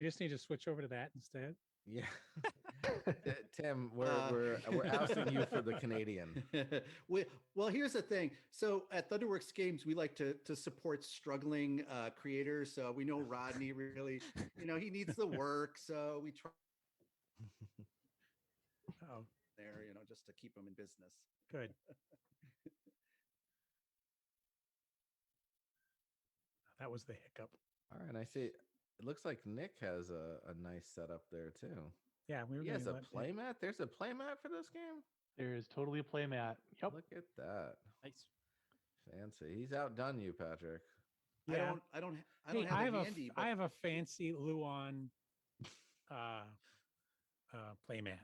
You just need to switch over to that instead. Yeah. Tim, we're ousting you for the Canadian. Well, here's the thing. So at Thunderworks Games, we like to support struggling creators. So we know Rodney really, he needs the work. So we try Oh, there, just to keep him in business. good. That was the hiccup. All right, I see. It looks like Nick has a nice setup there too. Yeah, we were. He has a gonna let Nick- playmat. There's a playmat for this game. There is totally a playmat. Yep. Look at that. Nice. Fancy. He's outdone you, Patrick. Yeah. I don't Hey, have it handy. I have a fancy Luan playmat.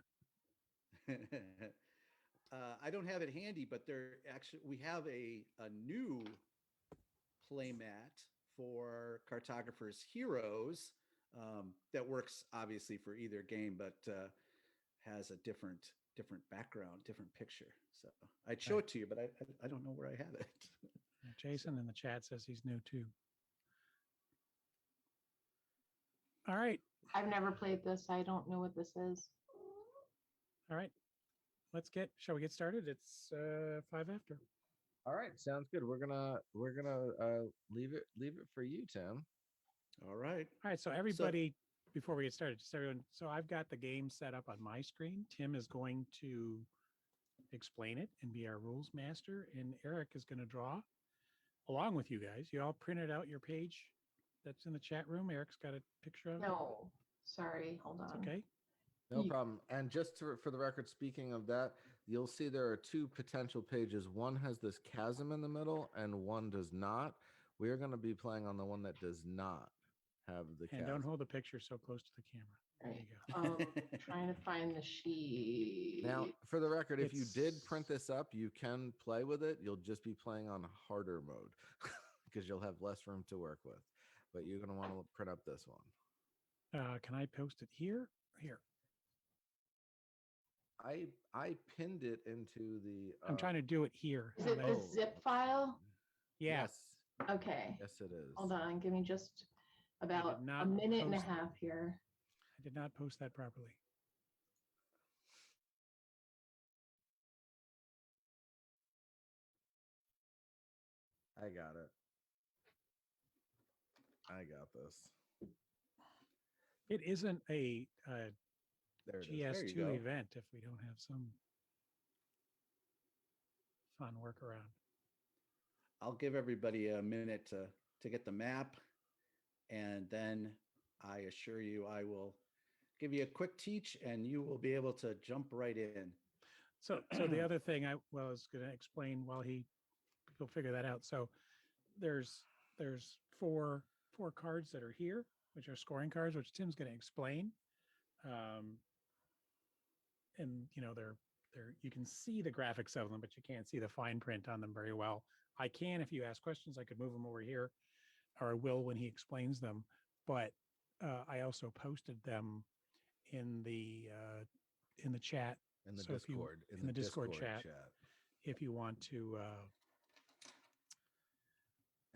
I don't have it handy, but we have a new playmat for Cartographers Heroes that works obviously for either game, but has a different background, different picture. So I'd show it to you, but I don't know where I have it. Jason in the chat says he's new too. All right. I've never played this. I don't know what this is. All right. Shall we get started? It's 5 after. All right, sounds good. We're gonna leave it for you, Tim. All right. All right. So everybody, before we get started, just everyone. So I've got the game set up on my screen. Tim is going to explain it and be our rules master, and Eric is going to draw along with you guys. You all printed out your page that's in the chat room. Eric's got a picture of it. No, sorry. Hold on. It's okay. No problem. And just for the record, speaking of that, you'll see there are two potential pages. One has this chasm in the middle, and one does not. We are going to be playing on the one that does not have the And chasm. don't hold the picture so close to the camera. There Right. you go. Trying to find the sheet. Now, for the record, if you did It's- print this up, you can play with it. You'll just be playing on harder mode because you'll have less room to work with. But you're going to want to print up this one. Can I post it here? Here. I pinned it into the. I'm trying to do it here. Is it Oh, the zip file? Yeah. Yes. Okay. Yes, it is. Hold on. Give me just about a not minute and a post- half here. I did not post that properly. I got it. I got this. It isn't a There it is. There you GS2 go. event if we don't have some fun workaround. I'll give everybody a minute to get the map, and then I assure you I will give you a quick teach, and you will be able to jump right in. So the other thing I was going to explain while people figure that out. So there's four cards that are here, which are scoring cards, which Tim's going to explain. And they're you can see the graphics of them, but you can't see the fine print on them very well. I can, if you ask questions, I could move them over here, or I will when he explains them. But I also posted them in the chat. In the So if you- Discord. in the Discord chat. If you want to,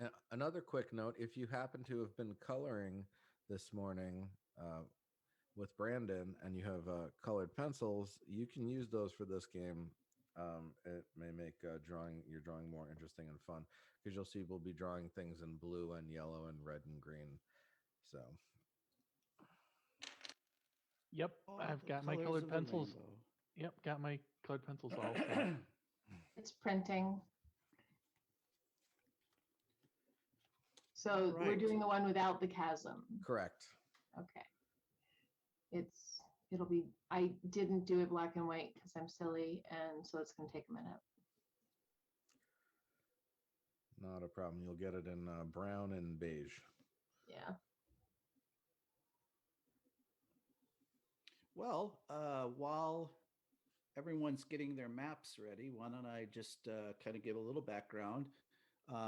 And another quick note, if you happen to have been coloring this morning with Brandon and you have colored pencils, you can use those for this game. It may make your drawing more interesting and fun because you'll see we'll be drawing things in blue and yellow and red and green. So Yep. I've got my colored pencils. Yep. Got my colored pencils all set. It's printing. So we're Right. doing the one without the chasm. correct. Okay. I didn't do it black and white because I'm silly, and so it's gonna take a minute. Not a problem. You'll get it in brown and beige. Yeah. Well, while everyone's getting their maps ready, why don't I just kind of give a little background?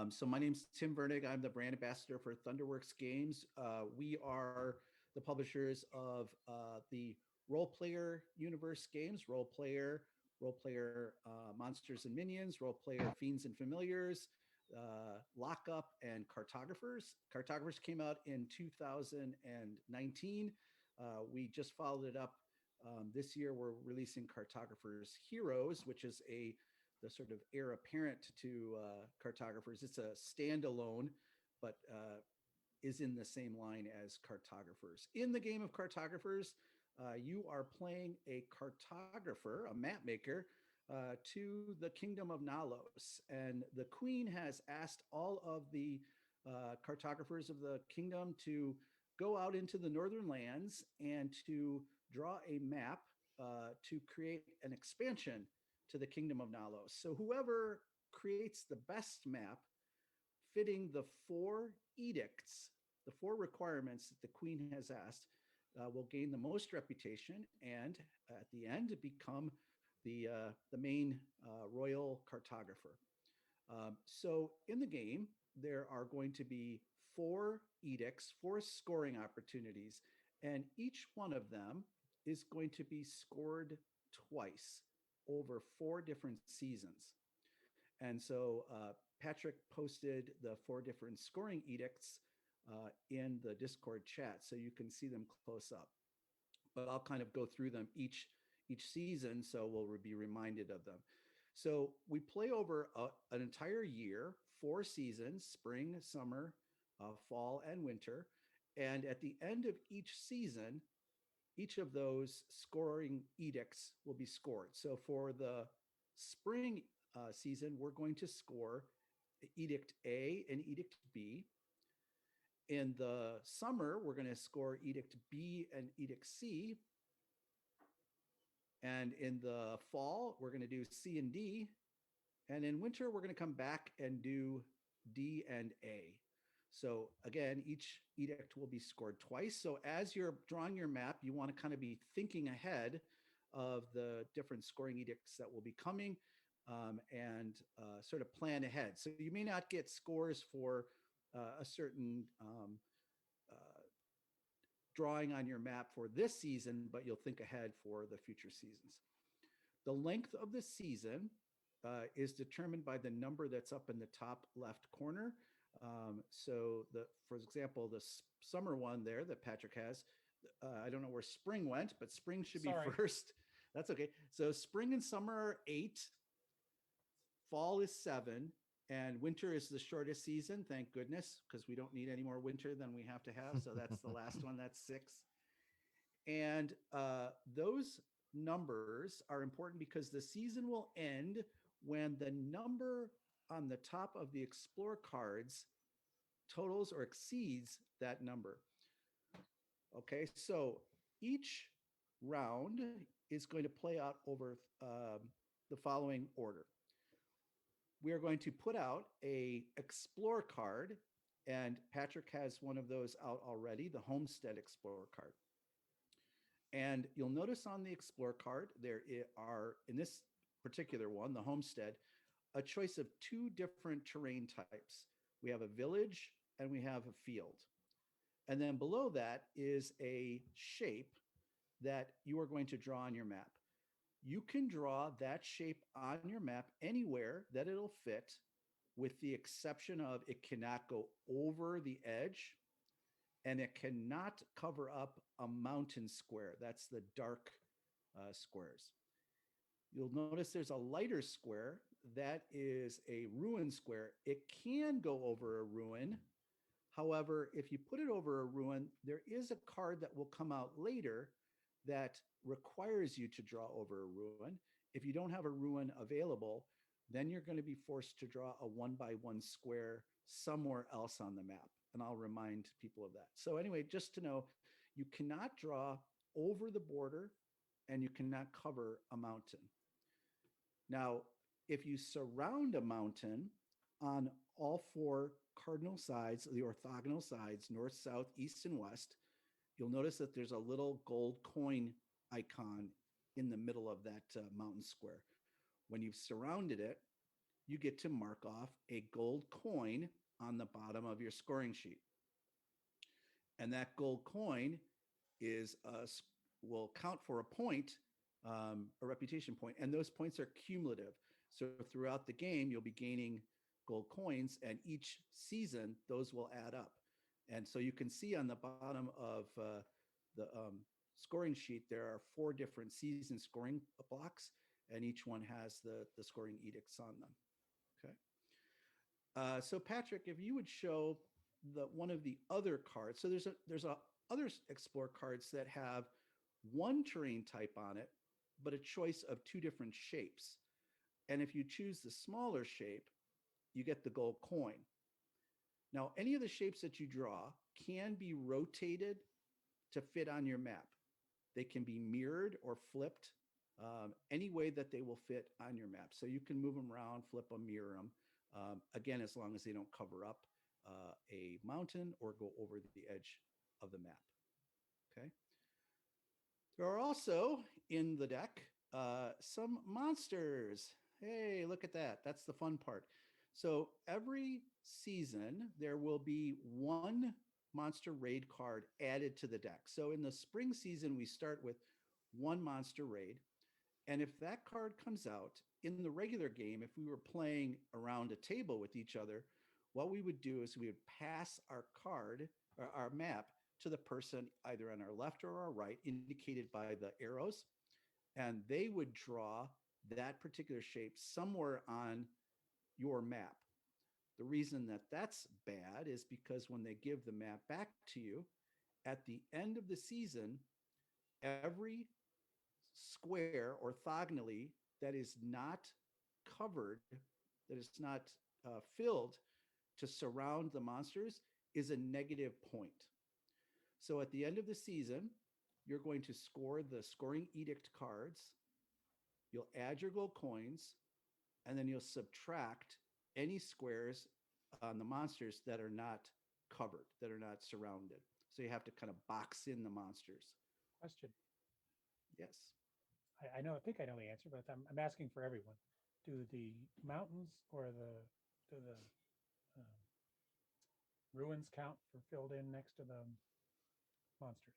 So my name's Tim Vernig. I'm the brand ambassador for Thunderworks Games. We are the publishers of the Role Player Universe games, Role Player Monsters and Minions, Role Player Fiends and Familiars, Lockup and Cartographers. Cartographers came out in 2019. We just followed it up this year. We're releasing Cartographers Heroes, which is the sort of heir apparent to Cartographers. It's a standalone, but is in the same line as Cartographers. In the game of Cartographers, you are playing a cartographer, a map maker, to the kingdom of Nalos. And the queen has asked all of the cartographers of the kingdom to go out into the northern lands and to draw a map to create an expansion to the kingdom of Nalos. So whoever creates the best map fitting the 4 edicts, the 4 requirements that the queen has asked, will gain the most reputation and at the end become the main royal cartographer. So in the game, there are going to be 4 edicts, 4 scoring opportunities, and each one of them is going to be scored twice over 4 different seasons. And so Patrick posted the 4 different scoring edicts in the Discord chat, so you can see them close up. But I'll kind of go through them each season, so we'll be reminded of them. So we play over an entire year, 4 seasons, spring, summer, fall, and winter. And at the end of each season, each of those scoring edicts will be scored. So for the spring season, we're going to score Edict A and Edict B. In the summer, we're going to score Edict B and Edict C. And in the fall, we're going to do C and D. And in winter, we're going to come back and do D and A. So again, each edict will be scored twice. So as you're drawing your map, you want to kind of be thinking ahead of the different scoring edicts that will be coming and sort of plan ahead. So you may not get scores for a certain drawing on your map for this season, but you'll think ahead for the future seasons. The length of the season is determined by the number that's up in the top left corner. So for example, the summer one there that Patrick has, I don't know where spring went, but spring should be first. That's okay. So spring and summer are 8, fall is 7, and winter is the shortest season, thank goodness, because we don't need any more winter than we have to have. So that's the last one, that's 6. And those numbers are important because the season will end when the number on the top of the Explore cards totals or exceeds that number. Okay, so each round is going to play out over the following order. We are going to put out a Explore card, and Patrick has one of those out already, the Homestead Explorer card. And you'll notice on the Explore card, there are, in this particular one, the Homestead, a choice of 2 different terrain types. We have a village and we have a field. And then below that is a shape that you are going to draw on your map. You can draw that shape on your map anywhere that it'll fit, with the exception of it cannot go over the edge and it cannot cover up a mountain square. That's the dark squares. You'll notice there's a lighter square. That is a ruin square. It can go over a ruin. However, if you put it over a ruin, there is a card that will come out later that requires you to draw over a ruin. If you don't have a ruin available, then you're going to be forced to draw a 1x1 square somewhere else on the map. And I'll remind people of that. So anyway, just to know, you cannot draw over the border and you cannot cover a mountain. Now, if you surround a mountain on all 4 cardinal sides, the orthogonal sides, north, south, east, and west, you'll notice that there's a little gold coin icon in the middle of that mountain square. When you've surrounded it, you get to mark off a gold coin on the bottom of your scoring sheet. And that gold coin will count for a point, a reputation point, and those points are cumulative. So throughout the game, you'll be gaining gold coins, and each season those will add up. And so you can see on the bottom of the scoring sheet, there are 4 different season scoring blocks, and each one has the scoring edicts on them. Okay. So Patrick, if you would show one of the other cards. So there's other Explore cards that have one terrain type on it, but a choice of 2 different shapes. And if you choose the smaller shape, you get the gold coin. Now, any of the shapes that you draw can be rotated to fit on your map. They can be mirrored or flipped any way that they will fit on your map. So you can move them around, flip them, mirror them. Again, as long as they don't cover up a mountain or go over the edge of the map. Okay. There are also in the deck some monsters. Hey, look at that. That's the fun part. So every season, there will be 1 monster raid card added to the deck. So in the spring season, we start with 1 monster raid. And if that card comes out in the regular game, if we were playing around a table with each other, what we would do is we would pass our card or our map to the person either on our left or our right, indicated by the arrows, and they would draw that particular shape somewhere on your map. The reason that that's bad is because when they give the map back to you, at the end of the season, every square orthogonally that is not covered, that is not filled to surround the monsters is a negative point. So at the end of the season, you're going to score the scoring edict cards, you'll add your gold coins, and then you'll subtract any squares on the monsters that are not covered, that are not surrounded. So you have to kind of box in the monsters. Question. Yes. I know, I think I know the answer, but I'm asking for everyone. Do the mountains or do the ruins count for filled in next to the monsters?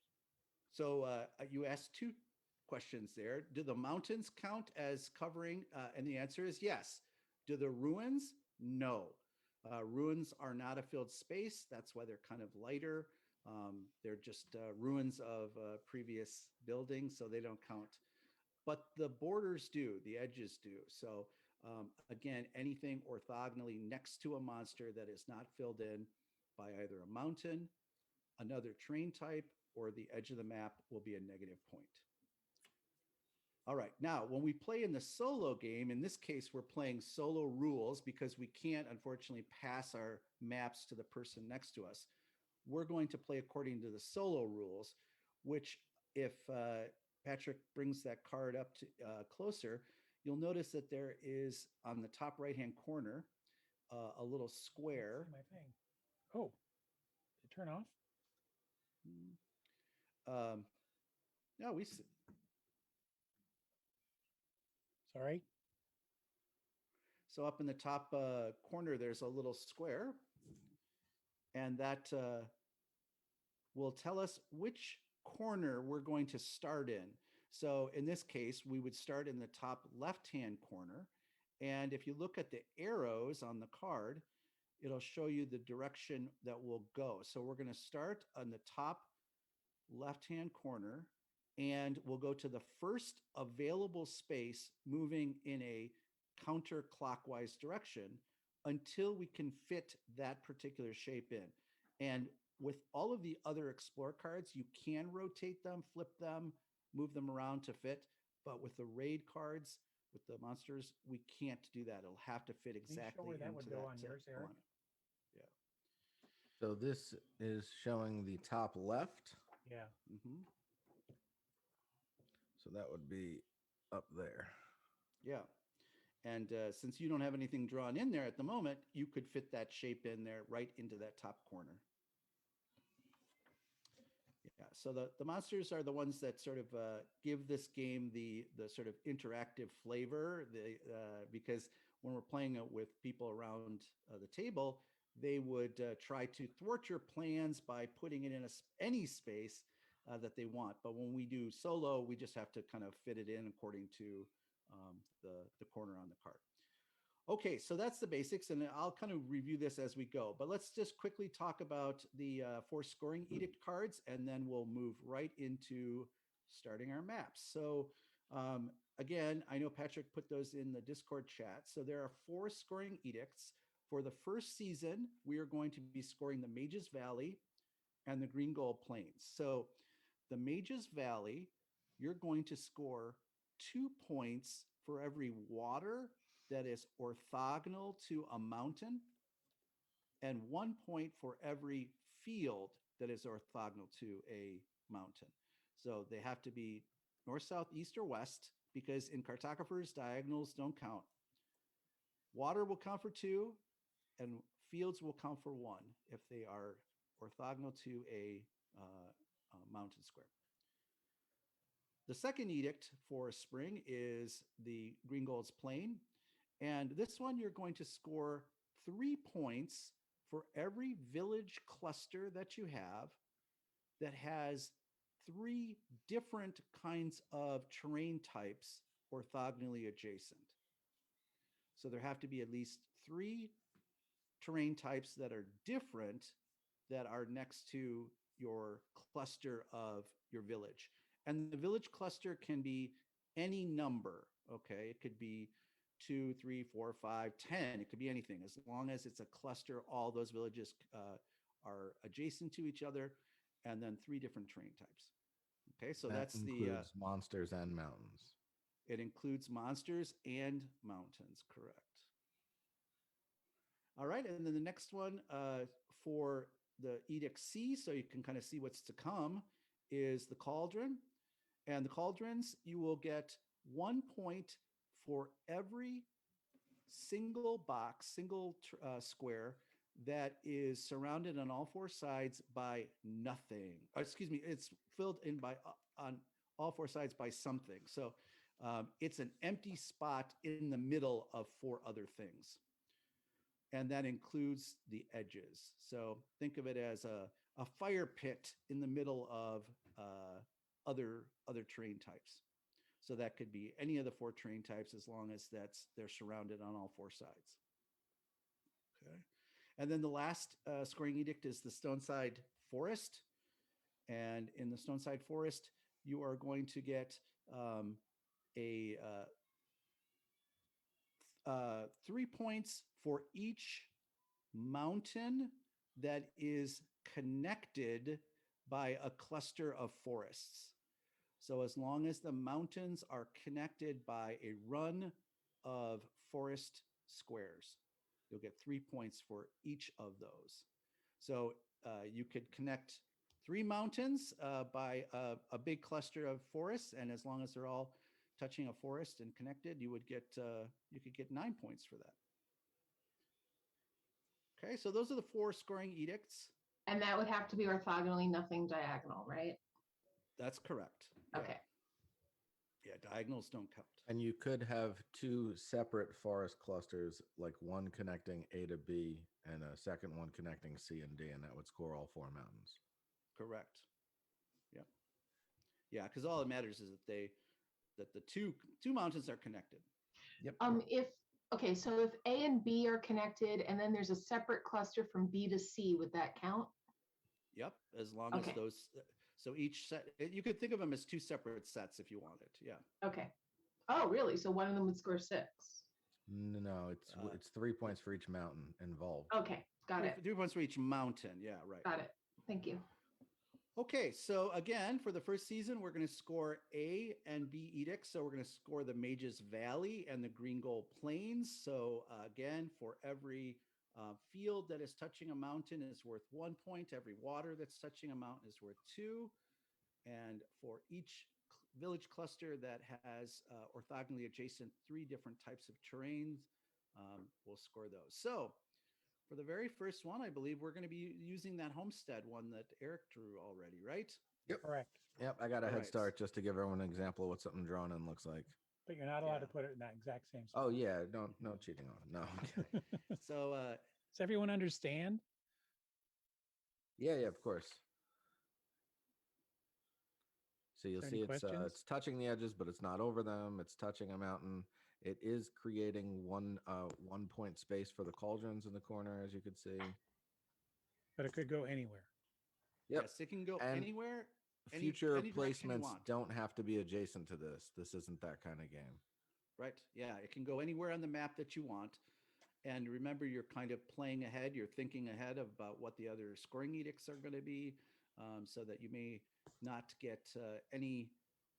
So you asked 2 questions there. Do the mountains count as covering? And the answer is yes. Do the ruins? No. Ruins are not a filled space. That's why they're kind of lighter. They're just ruins of previous buildings, so they don't count. But the borders do, the edges do. So again, anything orthogonally next to a monster that is not filled in by either a mountain, another terrain type, or the edge of the map will be a negative point. All right, now when we play in the solo game, in this case, we're playing solo rules because we can't, unfortunately, pass our maps to the person next to us. We're going to play according to the solo rules, which if Patrick brings that card up to closer, you'll notice that there is on the top right-hand corner a little square. My thing. Oh, did it turn off? No, we see. Sorry. So up in the top corner, there's a little square, and that will tell us which corner we're going to start in. So in this case, we would start in the top left-hand corner. And if you look at the arrows on the card, it'll show you the direction that we'll go. So we're going to start on the top left-hand corner, and we'll go to the first available space moving in a counterclockwise direction until we can fit that particular shape in. And with all of the other Explore cards, you can rotate them, flip them, move them around to fit. But with the raid cards, with the monsters, we can't do that. It'll have to fit exactly. Can you show where that would go on yours, Eric? Yeah. So this is showing the top left. Yeah. Mm-hmm. So that would be up there. Yeah. And since you don't have anything drawn in there at the moment, you could fit that shape in there right into that top corner. Yeah, so the monsters are the ones that sort of give this game the sort of interactive flavor. Because when we're playing it with people around the table, they would try to thwart your plans by putting it in any space that they want. But when we do solo, we just have to kind of fit it in according to the corner on the card. Okay, so that's the basics, and I'll kind of review this as we go. But let's just quickly talk about the 4 scoring edict cards, and then we'll move right into starting our maps. So again, I know Patrick put those in the Discord chat. So there are 4 scoring edicts. For the first season, we are going to be scoring the Mages Valley and the Green Gold Plains. So the Mages Valley, you're going to score 2 points for every water that is orthogonal to a mountain, and 1 point for every field that is orthogonal to a mountain. So they have to be north, south, east, or west, because in cartographers, diagonals don't count. Water will count for 2, and fields will count for 1 if they are orthogonal to a mountain square. The second edict for spring is the Green Gold's Plain. And this one, you're going to score 3 points for every village cluster that you have that has 3 different kinds of terrain types orthogonally adjacent. So there have to be at least 3 terrain types that are different that are next to your cluster of your village. And the village cluster can be any number. Okay, it could be 2, 3, 4, 5, 10. It could be anything, as long as it's a cluster. All those villages are adjacent to each other, and then 3 different terrain types. Okay, so that that's includes monsters and mountains. It includes monsters and mountains, correct. All right, and then the next one for the Edict C, so you can kind of see what's to come, is the Cauldron. And the Cauldrons, you will get 1 point for every single box, single square that is surrounded on all 4 sides by nothing. Excuse me, it's filled in by on all 4 sides by something. So it's an empty spot in the middle of 4 other things. And that includes the edges. So think of it as a fire pit in the middle of other terrain types. So that could be any of the 4 terrain types, as long as they're surrounded on all 4 sides. Okay. And then the last scoring edict is the Stoneside Forest. And in the Stoneside Forest, you are going to get 3 points for each mountain that is connected by a cluster of forests. So as long as the mountains are connected by a run of forest squares, you'll get 3 points for each of those. So you could connect 3 mountains by a big cluster of forests, and as long as they're all touching a forest and connected, you could get 9 points for that. Okay, so those are the 4 scoring edicts. And that would have to be orthogonally nothing diagonal, right? That's correct. Okay. Yeah, diagonals don't count. And you could have 2 separate forest clusters, like one connecting A to B and a second one connecting C and D, and that would score all 4 mountains. Correct. Yep. Yeah, because all that matters is that the two mountains are connected. Yep. So if A and B are connected and then there's a separate cluster from B to C, would that count? Yep, as long as those, so each set, you could think of them as 2 separate sets if you wanted. Yeah. Okay. Oh, really? So one of them would score 6. No, it's 3 points for each mountain involved. Okay, got it. 3 points for each mountain. Yeah, right. Got it. Thank you. Okay, so again, for the first season, we're going to score A and B edicts. So we're going to score the Mages Valley and the Green Gold Plains. So again, for every field that is touching a mountain is worth 1 point. Every water that's touching a mountain is worth 2. And for each village cluster that has orthogonally adjacent 3 different types of terrains, we'll score those. So for the very first one, I believe we're going to be using that homestead one that Eric drew already, right? Yep. Correct. Yep, I got a head Right. start just to give everyone an example of what something drawn in looks like. But you're not allowed Yeah. to put it in that exact same Oh spot. yeah, no cheating on it. No. Okay. So Does everyone understand? Yeah, of course. So you'll there see any questions? it's touching the edges, but it's not over them. It's touching a mountain. It is creating one 1 point space for the cauldrons in the corner, as you could see. But it could go anywhere. Yep. Yes, it can go And anywhere. Future any direction you placements want. don't have to be adjacent to this. This isn't that kind of game. Right. Yeah, it can go anywhere on the map that you want. And remember, you're kind of playing ahead. You're thinking ahead about what the other scoring edicts are going to be, so that you may not get any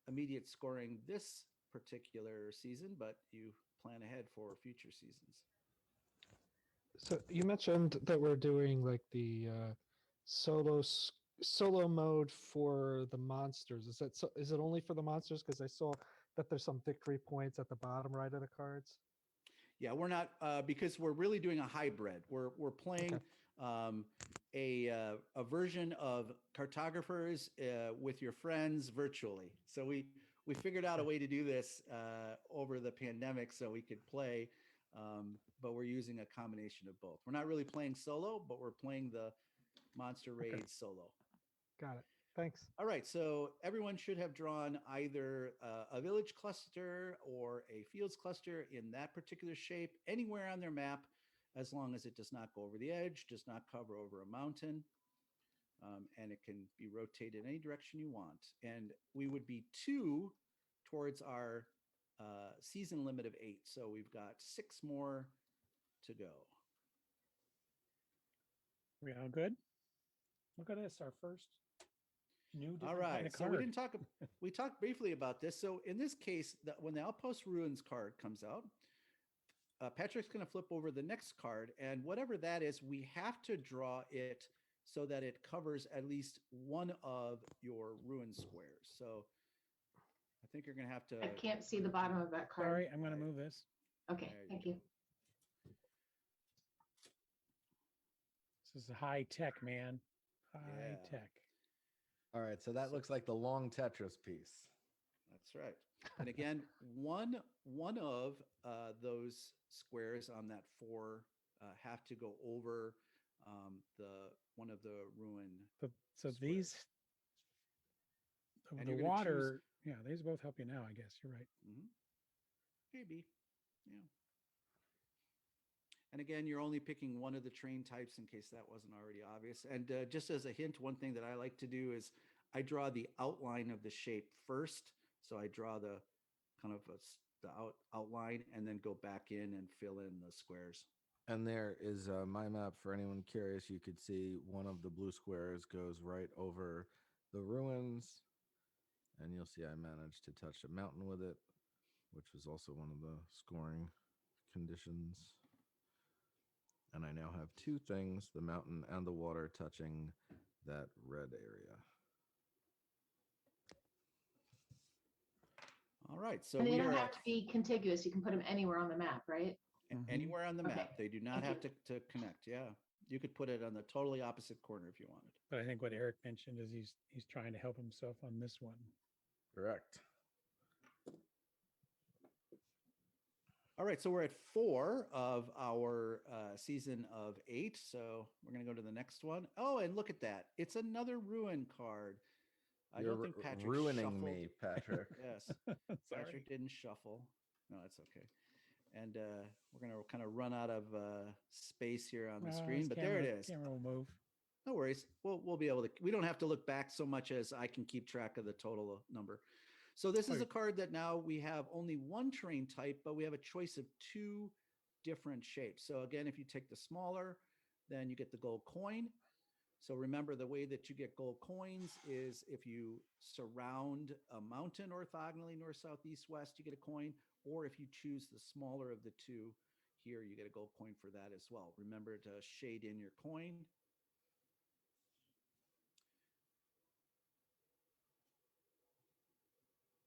immediate scoring this particular season, but you plan ahead for future seasons. So you mentioned that we're doing like the solo mode for the monsters. Is it only for the monsters? Because I saw that there's some victory points at the bottom right of the cards. Yeah, we're not because we're really doing a hybrid. We're playing a version of Cartographers with your friends virtually. So we figured out a way to do this over the pandemic so we could play, but we're using a combination of both. We're not really playing solo, but we're playing the Monster Raid solo. Got it. Thanks. All right, so everyone should have drawn either a village cluster or a fields cluster in that particular shape anywhere on their map, as long as it does not go over the edge, does not cover over a mountain, and it can be rotated any direction you want. And we would be 2 towards our season limit of 8. So we've got 6 more to go. We all good? Look at this, our first new different All kind right, of so card. we talked briefly about this. So in this case, when the Outpost Ruins card comes out, Patrick's going to flip over the next card, and whatever that is, we have to draw it so that it covers at least one of your ruin squares. So I think you're going to have to. I can't see the bottom of that card. Sorry, I'm going to move this. Okay, There you thank go. you. This is high tech, man. High Yeah. tech. All right, so that looks like the long Tetris piece. That's right. And again, one of those squares on that 4 have to go over one of the ruin. So squares. these, And the you're gonna water, yeah, these both help you now, I guess. You're right. Mm-hmm. Maybe, yeah. And again, you're only picking one of the terrain types in case that wasn't already obvious. And just as a hint, one thing that I like to do is I draw the outline of the shape first. So I draw the kind of the outline and then go back in and fill in the squares. And there is my map for anyone curious. You could see one of the blue squares goes right over the ruins. And you'll see I managed to touch a mountain with it, which was also one of the scoring conditions. And I now have 2 things, the mountain and the water, touching that red area. All right, so And they we don't are have to be contiguous. You can put them anywhere on the map, right? anywhere on the Okay. map. They do not Thank have to connect. Yeah, you could put it on the totally opposite corner if you wanted. But I think what Eric mentioned is he's trying to help himself on this one. Correct. All right, so we're at 4 of our season of 8. So we're going to go to the next one. Oh, and look at that. It's another ruin card. I You're don't think Patrick ruining shuffled. me, Patrick. Yes, Sorry. Patrick didn't shuffle. No, that's okay. And we're going to kind of run out of space here on the screen, this but there it is. Camera will move. No worries. We'll be able to. We don't have to look back so much as I can keep track of the total number. So this is a card that now we have only one terrain type, but we have a choice of 2 different shapes. So again, if you take the smaller, then you get the gold coin. So remember, the way that you get gold coins is if you surround a mountain orthogonally north, south, east, west, you get a coin. Or if you choose the smaller of the 2 here, you get a gold coin for that as well. Remember to shade in your coin.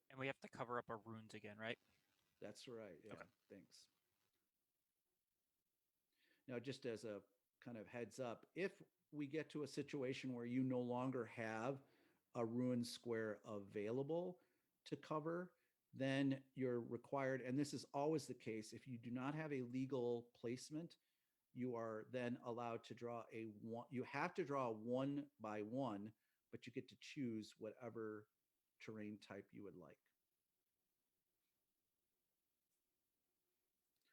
And we have to cover up our runes again, right? That's right. Yeah, Okay. thanks. Now, just as a kind of heads up, if we get to a situation where you no longer have a ruin square available to cover, then you're required, and this is always the case, if you do not have a legal placement, you are then allowed to draw you have to draw 1 by 1, but you get to choose whatever terrain type you would like.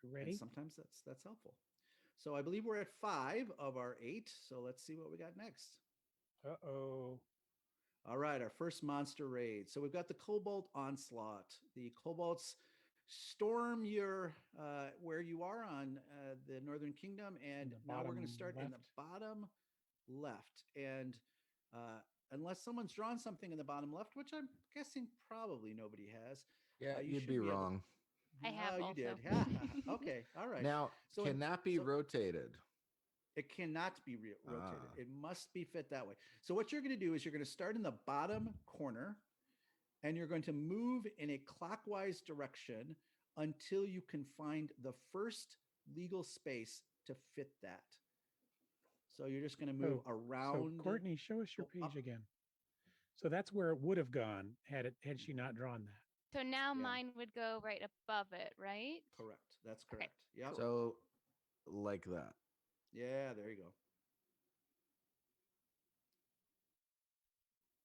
You And ready? sometimes that's helpful. So I believe we're at 5 of our 8. So let's see what we got next. Uh-oh. All right, our first monster raid. So we've got the Cobalt Onslaught. The Cobalts storm your where you are on the Northern Kingdom, and the now we're going to bottom start in the left. bottom left. And unless someone's drawn something in the bottom left, which I'm guessing probably nobody has. Yeah, you you'd should be able- wrong. I have Oh, you did. Okay, all right. Now, So can that be so- rotated? It cannot be rotated. Ah. It must be fit that way. So what you're going to do is you're going to start in the bottom corner, and you're going to move in a clockwise direction until you can find the first legal space to fit that. So you're just going to move So around. Courtney, show us your go up. page again. So that's where it would have gone had she not drawn that. So now Yeah. mine would go right above it, right? Correct. That's Okay, correct. Yeah. So, like that. Yeah, there you go.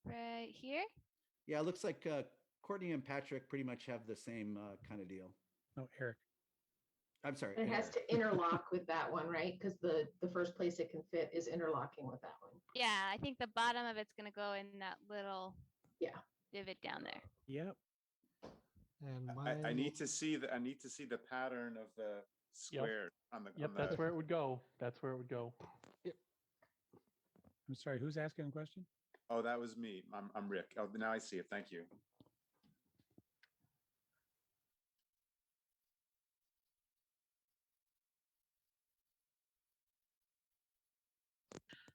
Right here. Yeah, it looks like Courtney and Patrick pretty much have the same kind of deal. No, Eric. I'm sorry. It has Eric. to interlock with that one, right? Because the first place it can fit is interlocking with that one. Yeah, I think the bottom of it's gonna go in that little Yeah. divot down there. Yep. And I mine, need to see the pattern of the square on the. Yep, on that's the, where it would go. That's where it would go. I'm sorry, who's asking a question? Oh, that was me. I'm Rick. Oh, now I see it. Thank you.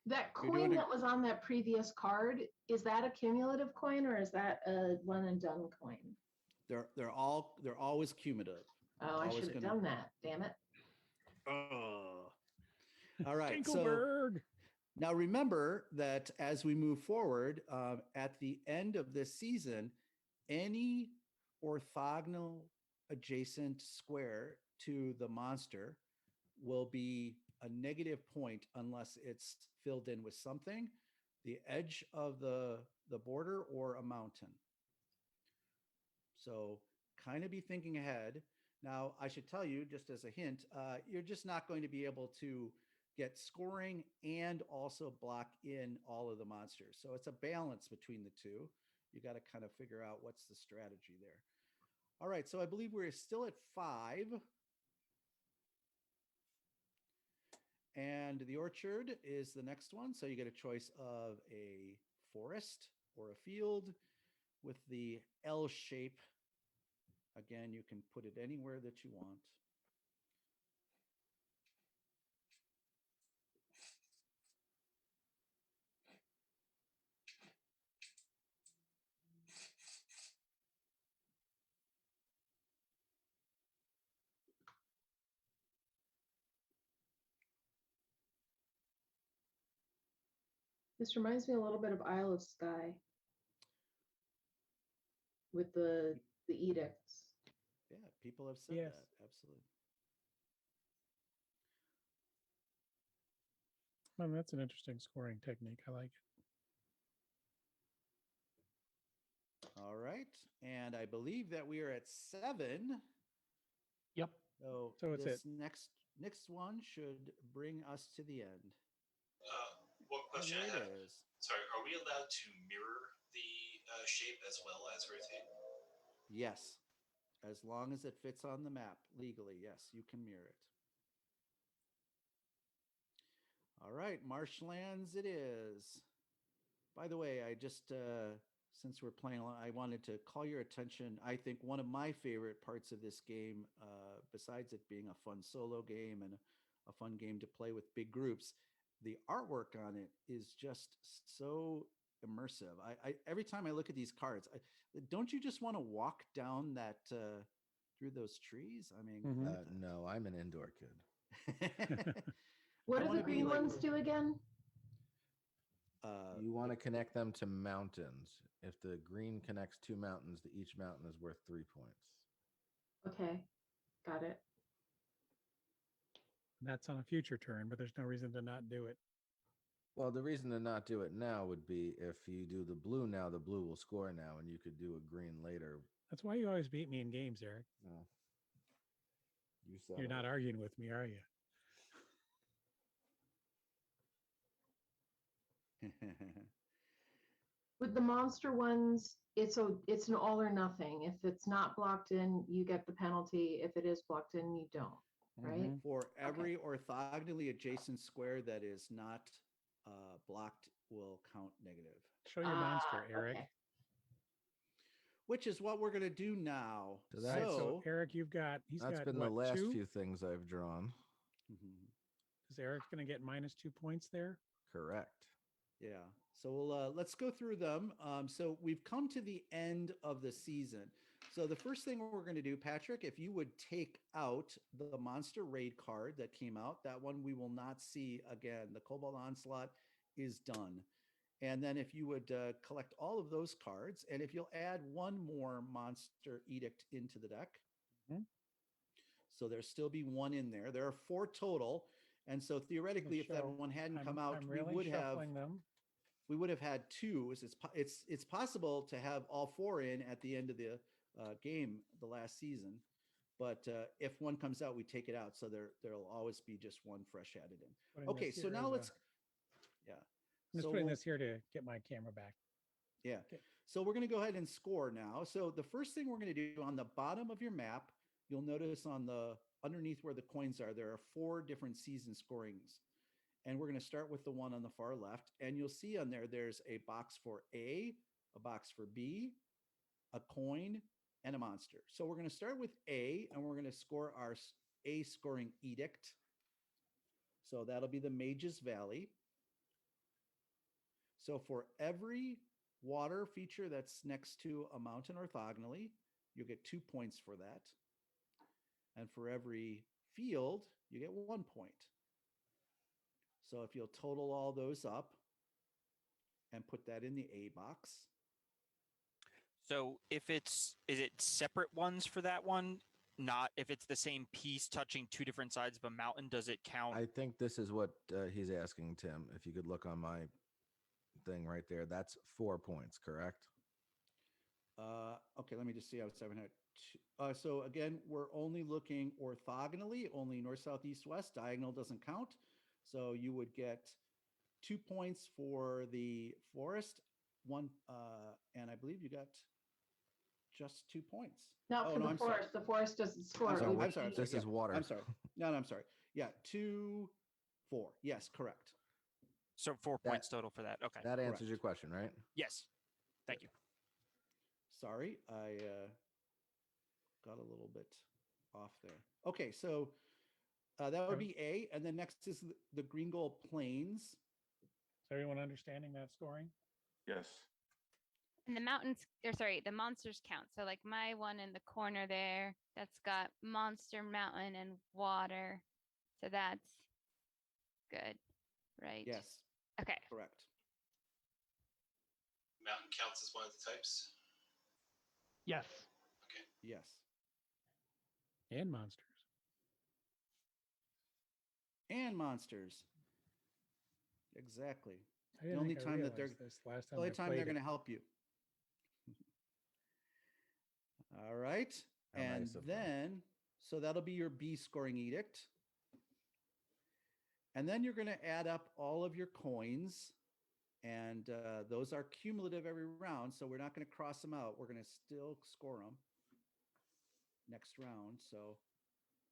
That You're doing coin a- that was on that previous card, is that a cumulative coin or is that a one and done coin? They're always cumulative. Oh, I Always should have gonna- done that. Damn it. Oh. All right. So Dinkelberg. now remember that as we move forward, at the end of this season, any orthogonal adjacent square to the monster will be a negative point unless it's filled in with something, the edge of the border or a mountain. So kind of be thinking ahead. Now, I should tell you, just as a hint, you're just not going to be able to get scoring and also block in all of the monsters. So it's a balance between the two. You got to kind of figure out what's the strategy there. All right, so I believe we're still at 5. And the orchard is the next one. So you get a choice of a forest or a field with the L shape. Again, you can put it anywhere that you want. This reminds me a little bit of Isle of Skye with the edicts. Yeah, people have said Yes. that. Absolutely. That's an interesting scoring technique. I like it. All right. And I believe that we are at 7. Yep. So it's this next one should bring us to the end. One And question I there have. it is. Sorry, are we allowed to mirror the shape as well as rotate? Yes. As long as it fits on the map legally, yes, you can mirror it. All right, marshlands it is. By the way, I just, since we're playing along, I wanted to call your attention. I think one of my favorite parts of this game, besides it being a fun solo game and a fun game to play with big groups, the artwork on it is just so immersive. I every time I look at these cards, don't you just want to walk down that through those trees? I mean, Mhm. No, I'm an indoor kid. What I do wanna the be green like- ones do again? You want to connect them to mountains. If the green connects 2 mountains, each mountain is worth 3 points. Okay, got it. That's on a future turn, but there's no reason to not do it. Well, the reason to not do it now would be if you do the blue now, the blue will score now, and you could do a green later. That's why you always beat me in games, Eric. Well, You said You're it. not arguing with me, are you? With the monster ones, it's an all or nothing. If it's not blocked in, you get the penalty. If it is blocked in, you don't. Right? Mhm. For every orthogonally adjacent square that is not blocked will count negative, Show your monster, Ah, Eric. okay. which is what we're going to do now. So All right, so So, Eric, he's That's got been what, the last 2? few things I've drawn. Mhm. Is Eric's going to get -2 points there? Correct. Yeah. So let's go through them. So we've come to the end of the season. So the first thing we're going to do, Patrick, if you would take out the Monster Raid card that came out, that one we will not see again. The Cobalt Onslaught is done. And then if you would collect all of those cards, and if you'll add one more Monster Edict into the deck. Mhm. So there'll still be one in there. There are 4 total. And so theoretically, if that show- one hadn't come I'm out, really we would have shuffling them. we would have had 2. It's possible to have all 4 in at the end of the game, the last season. But if one comes out, we take it out. So there'll always be just one fresh added in. Putting Okay, this so here now as let's, a- yeah. I'm just So putting we'll- this here to get my camera back. Yeah. Okay. So we're going to go ahead and score now. So the first thing we're going to do on the bottom of your map, you'll notice on the underneath where the coins are, there are 4 different season scorings. And we're going to start with the one on the far left. And you'll see on there, there's a box for A, a box for B, a coin, and a monster. So we're going to start with A, and we're going to score our A scoring edict. So that'll be the Mage's Valley. So for every water feature that's next to a mountain orthogonally, you'll get 2 points for that. And for every field, you get 1 point. So if you'll total all those up and put that in the A box. So if is it separate ones for that one? Not if it's the same piece touching 2 different sides of a mountain, does it count? I think this is what he's asking, Tim. If you could look on my thing right there, that's 4 points, correct? Okay, let me just see. I was 700. So again, we're only looking orthogonally, only north, south, east, west. Diagonal doesn't count. So you would get 2 points for the forest, one, and I believe you got just 2 points. Not for the I'm forest. sorry. The forest doesn't score. I'm sorry. Only I'm sorry. B. This is water. I'm sorry. No, I'm sorry. Yeah, 2, 4. Yes, correct. So 4 points total for that. Okay. That answers Correct. your question, right? Yes. Thank you. Sorry, I got a little bit off there. Okay, so that would be A, and then next is the Green Gold Plains. Is everyone understanding that scoring? Yes. And the the monsters count. So like my one in the corner there, that's got monster, mountain, and water. So that's good, right? Yes, Okay. correct. Mountain counts as one of the types. Yes. Okay. Yes. And monsters. And monsters. Exactly. I didn't only think I time that they're- realized this last The time only I time played they're it. going to help you. All right. How And nice of them. then, so that'll be your B scoring edict. And then you're going to add up all of your coins. And those are cumulative every round. So we're not going to cross them out. We're going to still score them next round. So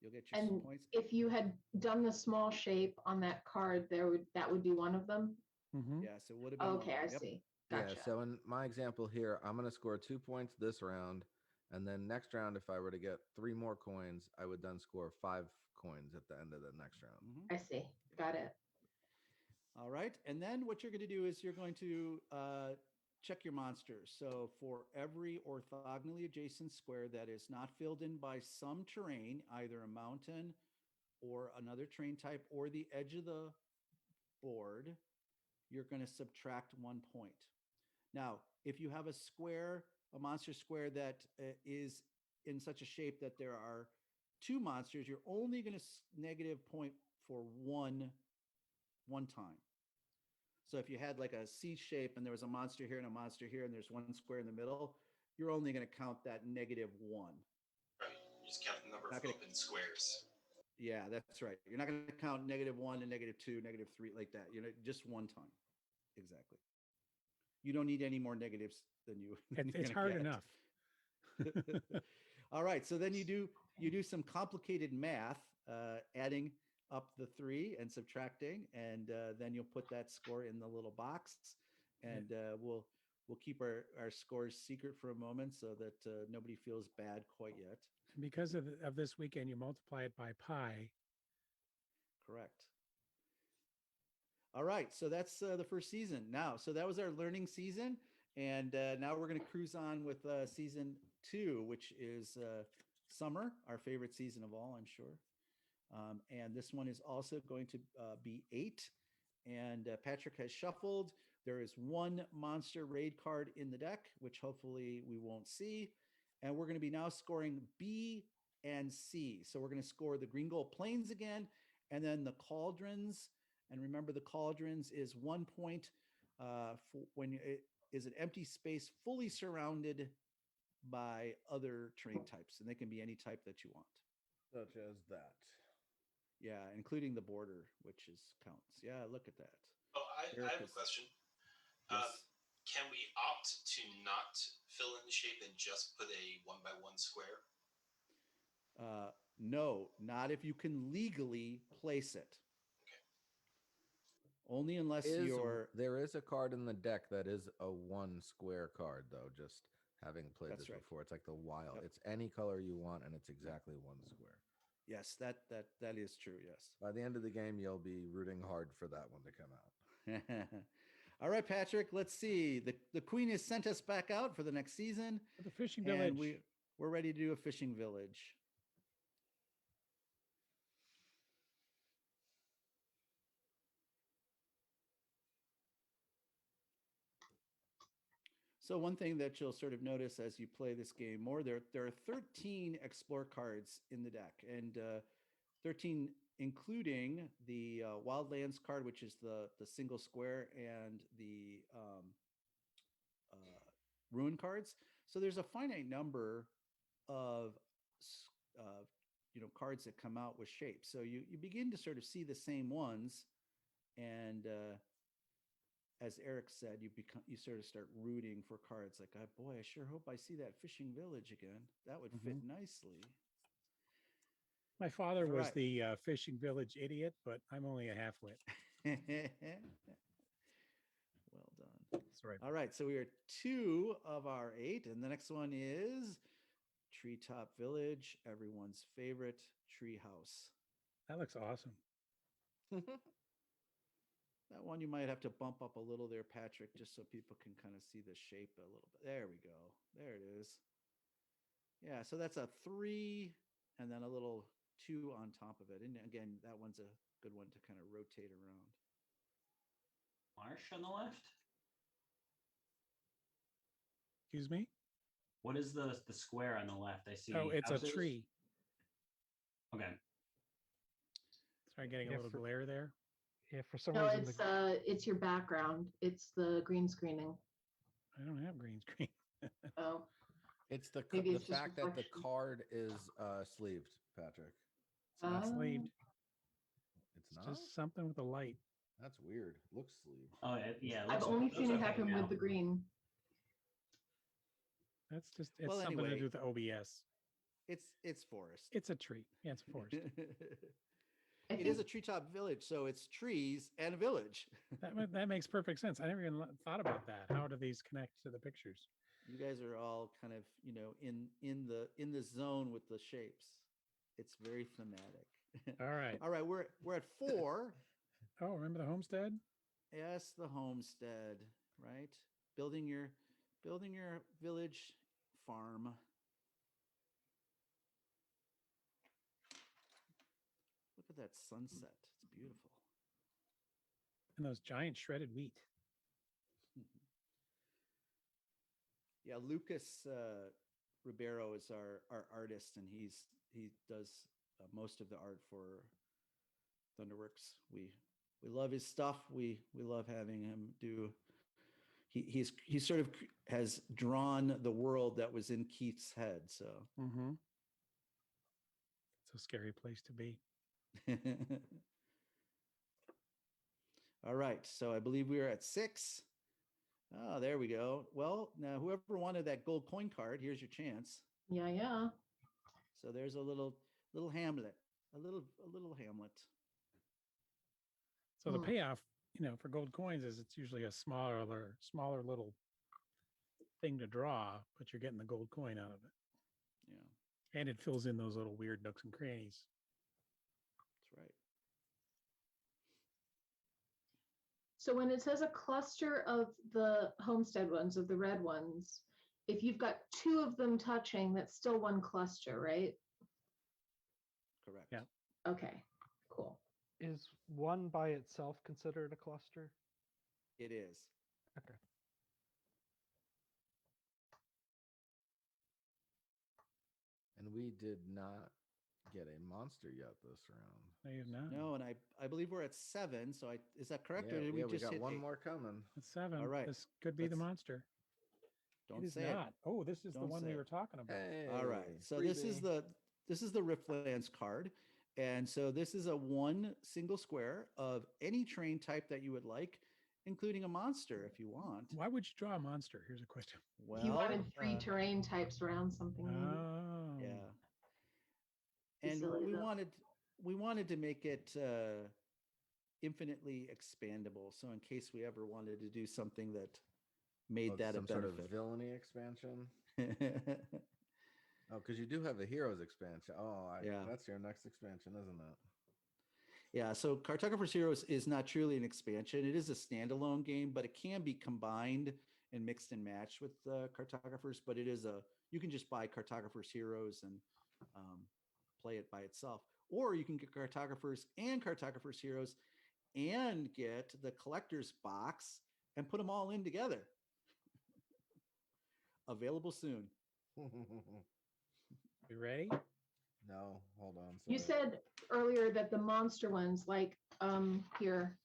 you'll get your And points. if you had done the small shape on that card, that would be one of them. Mhm. Yes, it would have been. one of Okay, I them. Yep. see. Gotcha. Yeah, so in my example here, I'm going to score 2 points this round. And then next round, if I were to get 3 more coins, I would then score 5 coins at the end of the next round. Mhm. I see. Got it. All right. And then what you're going to do is you're going to check your monsters. So for every orthogonally adjacent square that is not filled in by some terrain, either a mountain or another terrain type or the edge of the board, you're going to subtract 1 point. Now, if you have a monster square that is in such a shape that there are 2 monsters, you're only going to negative point for one time. So if you had like a C shape and there was a monster here and a monster here and there's one square in the middle, you're only going to count that -1. Right. You Just count the number of Not gonna- open squares. Yeah, that's right. You're not going to count -1 and -2, -3 like that. Just one time. Exactly. You don't need any more negatives than you. than It's, you're it's gonna hard get. enough. All right. So then you do some complicated math, adding up the 3 and subtracting, and then you'll put that score in the little box, and we'll keep our scores secret for a moment so that nobody feels bad quite yet. Because of this weekend, you multiply it by pi. Correct. All right, so that's the first season. Now, so that was our learning season, and now we're going to cruise on with season 2, which is summer, our favorite season of all, I'm sure. And this one is also going to be 8. And Patrick has shuffled. There is 1 monster raid card in the deck, which hopefully we won't see. And we're going to be now scoring B and C. So we're going to score the green gold plains again, and then the cauldrons. And remember, the cauldrons is 1 point for when it is an empty space fully surrounded by other terrain types, and they can be any type that you want. Such as that. Yeah, including the border, which counts. Yeah, look at that. Oh, I have a question. Yes. Can we opt to not fill in the shape and just put a 1x1 square? No, not if you can legally place it. Okay. Only unless you're. There is a card in the deck that is a 1 square card, though. Just having played That's this right. before, it's like the wild. Yep. It's any color you want, and it's exactly 1 square. Yes, that is true. Yes. By the end of the game, you'll be rooting hard for that one to come out. All right, Patrick. Let's see. The Queen has sent us back out for the next season. The fishing village. And we're ready to do a fishing village. So one thing that you'll sort of notice as you play this game more, there are 13 explore cards in the deck, and 13 including the wildlands card, which is the single square, and the ruin cards. So there's a finite number of cards that come out with shapes. So you begin to sort of see the same ones, and as Eric said, you sort of start rooting for cards like, oh, boy, I sure hope I see that fishing village again. That would fit nicely. My father All was right. the fishing village idiot, but I'm only a half-wit. Well done. Sorry. All right, so we are 2 of our 8, and the next one is Treetop Village, everyone's favorite tree house. That looks awesome. That one you might have to bump up a little there, Patrick, just so people can kind of see the shape a little bit. There we go. There it is. Yeah, so that's a 3 and then a little 2 on top of it. And again, that one's a good one to kind of rotate around. Marsh on the left? Excuse me? What is the square on the left? I see. Oh, it's houses. a tree. Okay. Sorry, getting a Yeah, little for- glare there. Yeah, for some No, reason, it's your background. It's the green screening. I don't have green screen. Oh, It's the Maybe it's just fact that the reflection. card is sleeved, Patrick. It's not Oh. sleeved. It's It's not. just something with a light. That's weird. Looks sleeved. Oh, yeah. I've only seen it happen now. with the green. It's just Well, something to anyway. do with the OBS. It's forest. It's a tree. Yeah, it's a forest. I It is a think- treetop village, so it's trees and a village. that makes perfect sense. I never even thought about that. How do these connect to the pictures? You guys are all kind of, in the zone with the shapes. It's very thematic. All right. All right, we're at 4. Oh, remember the homestead? Yes, the homestead, right? Building your village farm. Look at that sunset. It's beautiful. And those giant shredded wheat. Yeah, Lucas Ribeiro is our artist, and he does most of the art for Thunderworks. We love his stuff. We love having him do. He sort of has drawn the world that was in Keith's head. So Mm-hmm. It's a scary place to be. All right. So I believe we are at 6. Oh, there we go. Well, now whoever wanted that gold coin card, here's your chance. Yeah, yeah. So there's a little hamlet, a little hamlet. So the Hmm. payoff, for gold coins is it's usually a smaller little thing to draw, but you're getting the gold coin out of it. Yeah, And it fills in those little weird nooks and crannies. that's right. So when it says a cluster of the homestead ones, of the red ones, if you've got 2 of them touching, that's still one cluster, right? Correct. Yeah. Okay, cool. Is one by itself considered a cluster? It is. Okay. And we did not get a monster yet this round. No, you've not. No, and I believe we're at 7. So is that correct? Yeah, or did we just got hit one 8? more coming. It's 7. All right. This could be the Let's- monster. Don't It is say it. not. Oh, this is the Don't one say we it. were talking about. Hey, All right. So this is freebie. the Riftlands card. And so this is a 1 single square of any terrain type that you would like, including a monster if you want. Why would you draw a monster? Here's a question. Well, If you wanted 3 terrain types around something, maybe. Oh. yeah. Be And silly, we though. wanted to make it infinitely expandable. So in case we ever wanted to do something that made Oh, that a some sort of benefit. villainy expansion. Oh, because you do have a heroes expansion. Oh, Yeah. That's your next expansion, isn't it? Yeah, so Cartographers Heroes is not truly an expansion. It is a standalone game, but it can be combined and mixed and matched with Cartographers. But you can just buy Cartographers Heroes and play it by itself. Or you can get Cartographers and Cartographers Heroes and get the collector's box and put them all in together. Available soon. You ready? No, hold on. You sorry. said earlier that the monster ones, like here,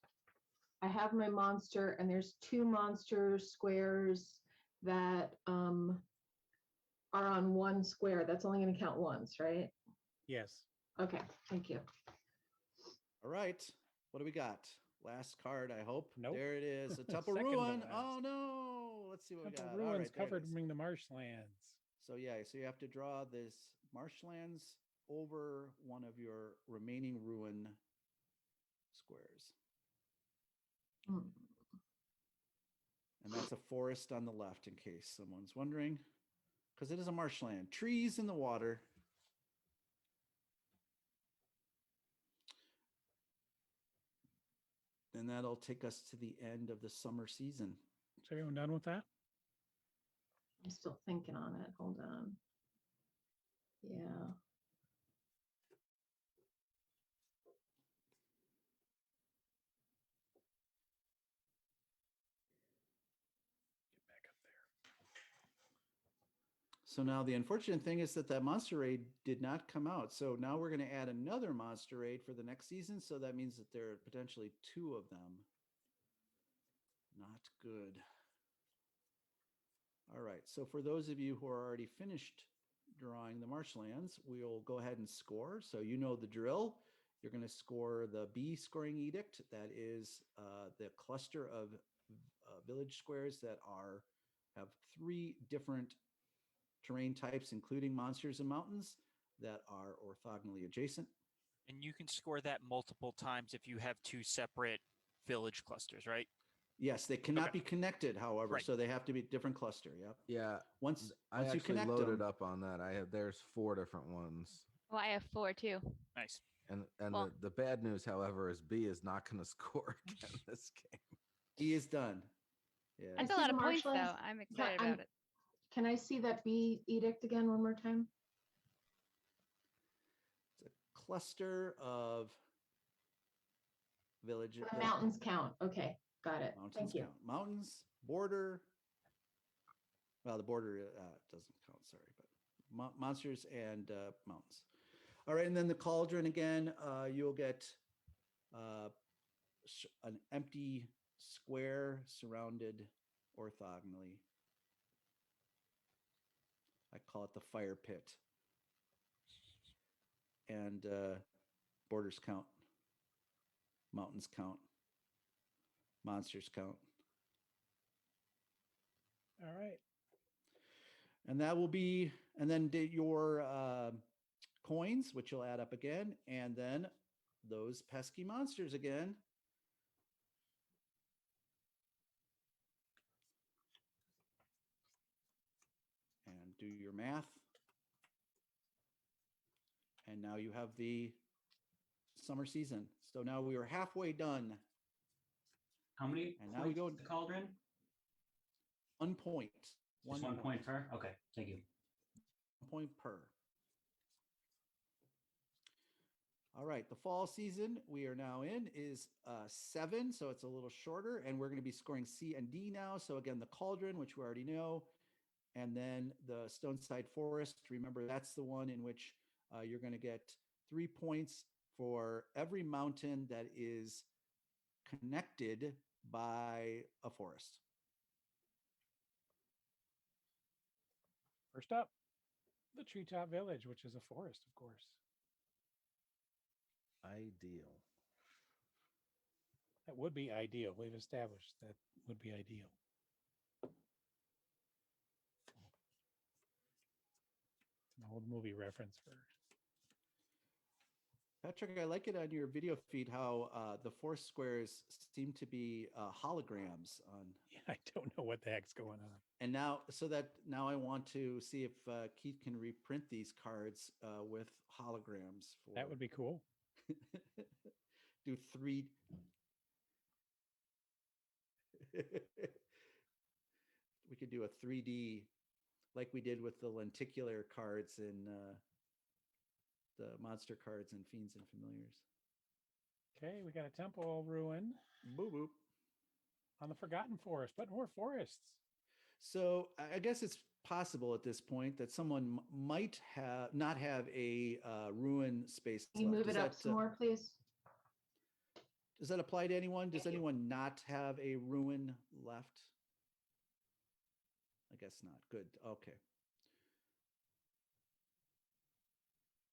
I have my monster and there's 2 monster squares that are on 1 square. That's only going to count once, right? Yes. Okay, thank you. All right. What do we got? Last card, I hope. Nope. There it is. A Temple Second to Ruin. last. Oh no. Let's see what we Temple got. All ruins right, there it covered is. among the marshlands. So you have to draw this marshlands over one of your remaining ruin squares. Hmm. And that's a forest on the left, in case someone's wondering, because it is a marshland. Trees in the water. And that'll take us to the end of the summer season. Is everyone done with that? I'm still thinking on it. Hold on. Yeah. Get back up there. So now the unfortunate thing is that monster raid did not come out. So now we're going to add another monster raid for the next season. So that means that there are potentially 2 of them. Not good. All right. So for those of you who are already finished drawing the marshlands, we'll go ahead and score. So you know the drill. You're going to score the B scoring edict. That is the cluster of village squares that have 3 different terrain types, including monsters and mountains, that are orthogonally adjacent. And you can score that multiple times if you have 2 separate village clusters, right? Yes, they cannot Okay. be connected, however, Right. so they have to be a different cluster. Yep. Yeah, Once I you actually connect loaded them, up on that. There's 4 different ones. Well, I have 4 too. Nice. And Well- the bad news, however, is B is not going to score again this game. he is done. Yeah. That's a see lot the of points, though. marshlands? I'm excited I'm- about it. Can I see that B edict again one more time? It's a cluster of villages. The mountains count. Okay, got it. Mountains Thank you. count. Mountains, border. Well, the border doesn't count, sorry, but monsters and mountains. All right, and then the cauldron again, you'll get an empty square surrounded orthogonally. I call it the fire pit. and borders count, mountains count, monsters count. All right. And that will be, and then your coins, which you'll add up again, and then those pesky monsters again. And do your math. And now you have the summer season. So now we are halfway done. How many And now we points go is the cauldron? 1 point. Just 1 point per? Okay, thank you. 1 point per. All right, the fall season we are now in is 7, so it's a little shorter, and we're going to be scoring C and D now. So again, the cauldron, which we already know, and then the Stoneside Forest. Remember, that's the one in which you're going to get 3 points for every mountain that is connected by a forest. First up, the Treetop Village, which is a forest, of course. Ideal. That would be ideal. We've established that would be ideal. An old movie reference for Patrick, I like it on your video feed how the forest squares seem to be holograms on. Yeah, I don't know what the heck's going on. And now, now I want to see if Keith can reprint these cards with holograms. That would be cool. Do 3. We could do a 3D like we did with the lenticular cards in the monster cards and fiends and familiars. Okay, we got a temple ruin. Boop boop. On the Forgotten Forest, but more forests. So I guess it's possible at this point that someone might not have a ruin space. Can you move it up some more, please? Does that apply to anyone? Does anyone not have a ruin left? I guess not. Good. Okay.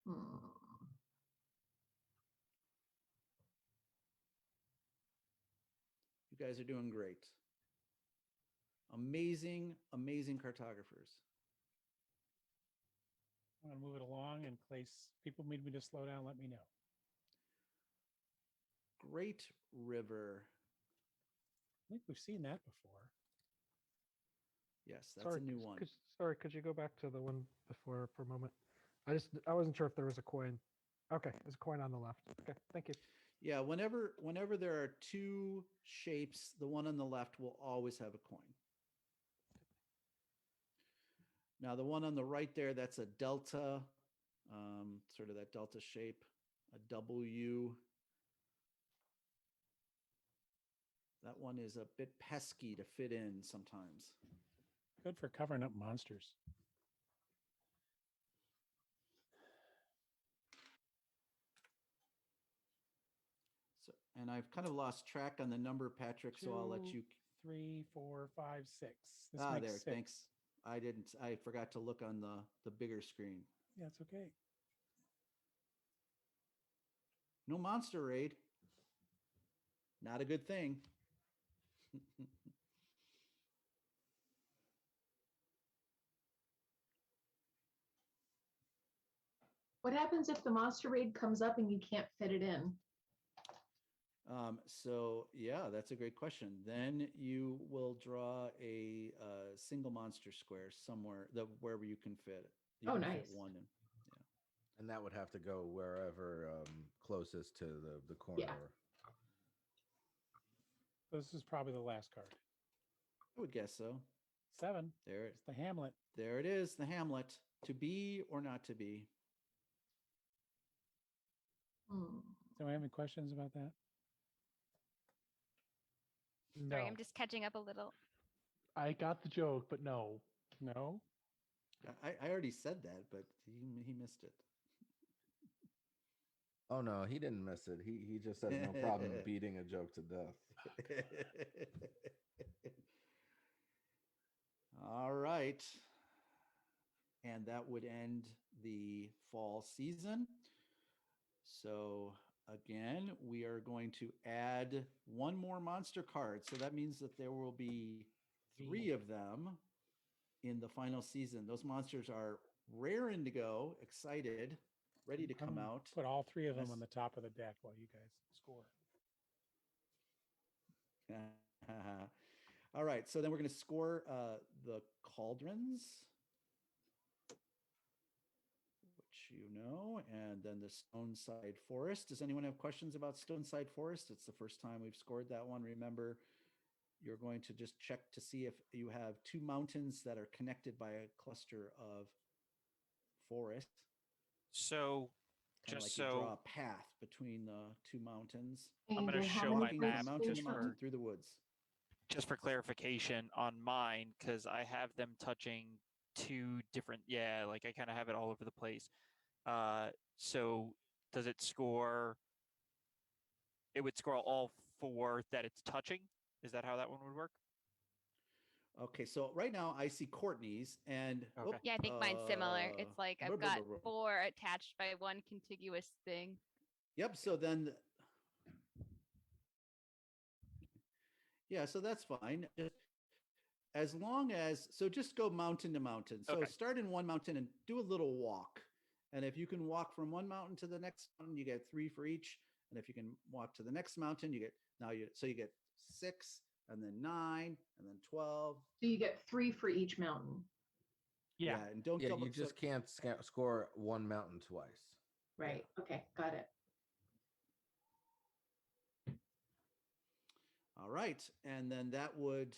You guys are doing great. Amazing, amazing cartographers. I'm going to move it along in place. People need me to slow down. Let me know. Great River. I think we've seen that before. Yes, that's a new one. Could you go back to the one before for a moment? I wasn't sure if there was a coin. Okay, there's a coin on the left. Okay, thank you. Yeah, whenever there are 2 shapes, the one on the left will always have a coin. Now the one on the right there, that's a delta, sort of that delta shape, a W. That one is a bit pesky to fit in sometimes. Good for covering up monsters. So, and I've kind of lost track on the number, Patrick, so I'll let you. 3, 4, 5, 6. This There. makes 6. Thanks. I forgot to look on the bigger screen. Yeah, it's okay. No monster raid. Not a good thing. What happens if the monster raid comes up and you can't fit it in? So yeah, that's a great question. Then you will draw a single monster square somewhere wherever you can fit it. You Oh, can nice. Fit one in. Yeah. And that would have to go wherever closest to the corner. Yeah. This is probably the last card. I would guess so. 7. There, It's the Hamlet. there it is. The Hamlet. To be or not to be. Do I have any questions about that? No, Sorry, I'm just catching up a little. I got the joke, but no. No. I already said that, but he missed it. Oh no, he didn't miss it. He just said no problem beating a joke to death. All right. And that would end the fall season. So again, we are going to add one more monster card. So that means that there will be 3 of them in the final season. Those monsters are raring to go, excited, ready to come out. Put all 3 of them Yes. on the top of the deck while you guys score. All right, so then we're going to score the cauldrons, which you know, and then the Stone Side Forest. Does anyone have questions about Stone Side Forest? It's the first time we've scored that one. Remember, you're going to just check to see if you have 2 mountains that are connected by a cluster of forest. So Kind of just like you draw so a path between the 2 mountains. I'm And going to how show many my Walking fruit from map mountain just to spaces? mountain for through the woods. clarification on mine, because I have them touching 2 different. Yeah, like I kind of have it all over the place. So does it score? It would score all 4 that it's touching. Is that how that one would work? Okay, so right now I see Courtney's and Okay. Yeah, I think mine's similar. uh, It's like blah, I've blah, got blah, blah. 4 attached by one contiguous thing. Yep. So then, yeah, so that's fine. As long as, so just go mountain to mountain. So Okay. start in one mountain and do a little walk. And if you can walk from one mountain to the next mountain, you get 3 for each. And if you can walk to the next mountain, you get, so you get 6 and then 9 and then 12. So you get 3 for each mountain. Yeah. And don't Yeah, double. you just can't score one mountain twice. Right. Okay. Got it. All right. And then that would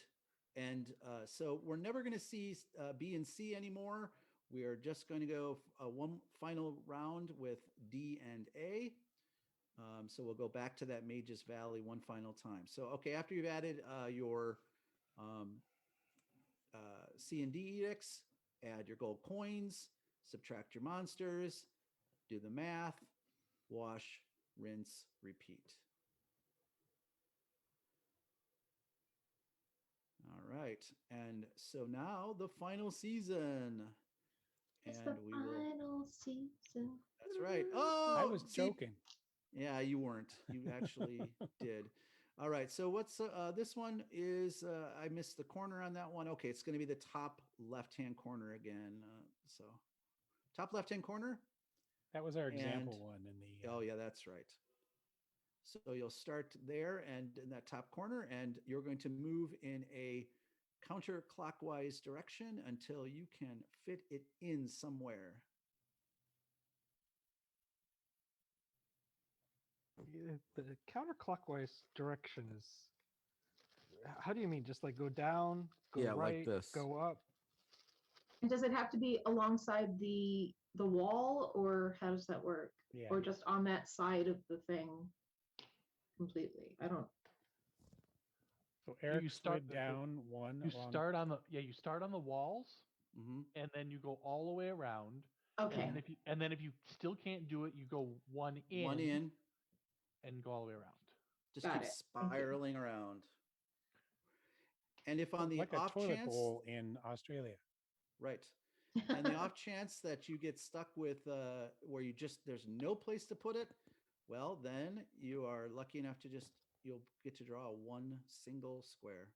end. So we're never going to see B and C anymore. We are just going to go one final round with D and A. So we'll go back to that Mages Valley one final time. So, okay, after you've added your C and D edicts, add your gold coins, subtract your monsters, do the math, wash, rinse, repeat. All right. And so now the final season. It's And the we will. final season. That's right. Oh, I was see, joking. yeah, you weren't. You actually did. All right. So what's this one is I missed the corner on that one. Okay, it's going to be the top left-hand corner again. So top left-hand corner. That was our example And- one in the. Oh yeah, that's right. So you'll start there and in that top corner, and you're going to move in a counterclockwise direction until you can fit it in somewhere. The counterclockwise direction is. How do you mean? Just like go down, go Yeah, like right, this. go up? And does it have to be alongside the wall, or how does that work? Yeah. Or just on that side of the thing completely? I don't. So Eric you start slid down one. You along- start on the you start on the walls, Mm-hmm. and then you go all the way around. Okay. And then if you still can't do it, you go one in, and go all the way around. Just Got keep it. Thank you. spiraling around. And if on the like a off toilet chance, bowl in Australia. right, and the off chance that you get stuck with where you just there's no place to put it, well, then you are lucky enough to you'll get to draw one single square.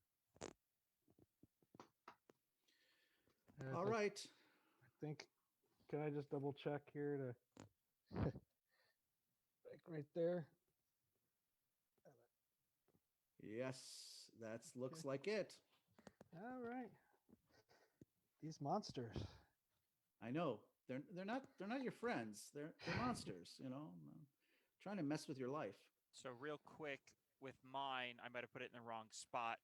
All right. I think. Can I just double check here to? Like right there. Yes, that looks like it. All right. These monsters. I know they're not your friends. They're monsters. You know, trying to mess with your life. So real quick with mine, I might have put it in the wrong spot.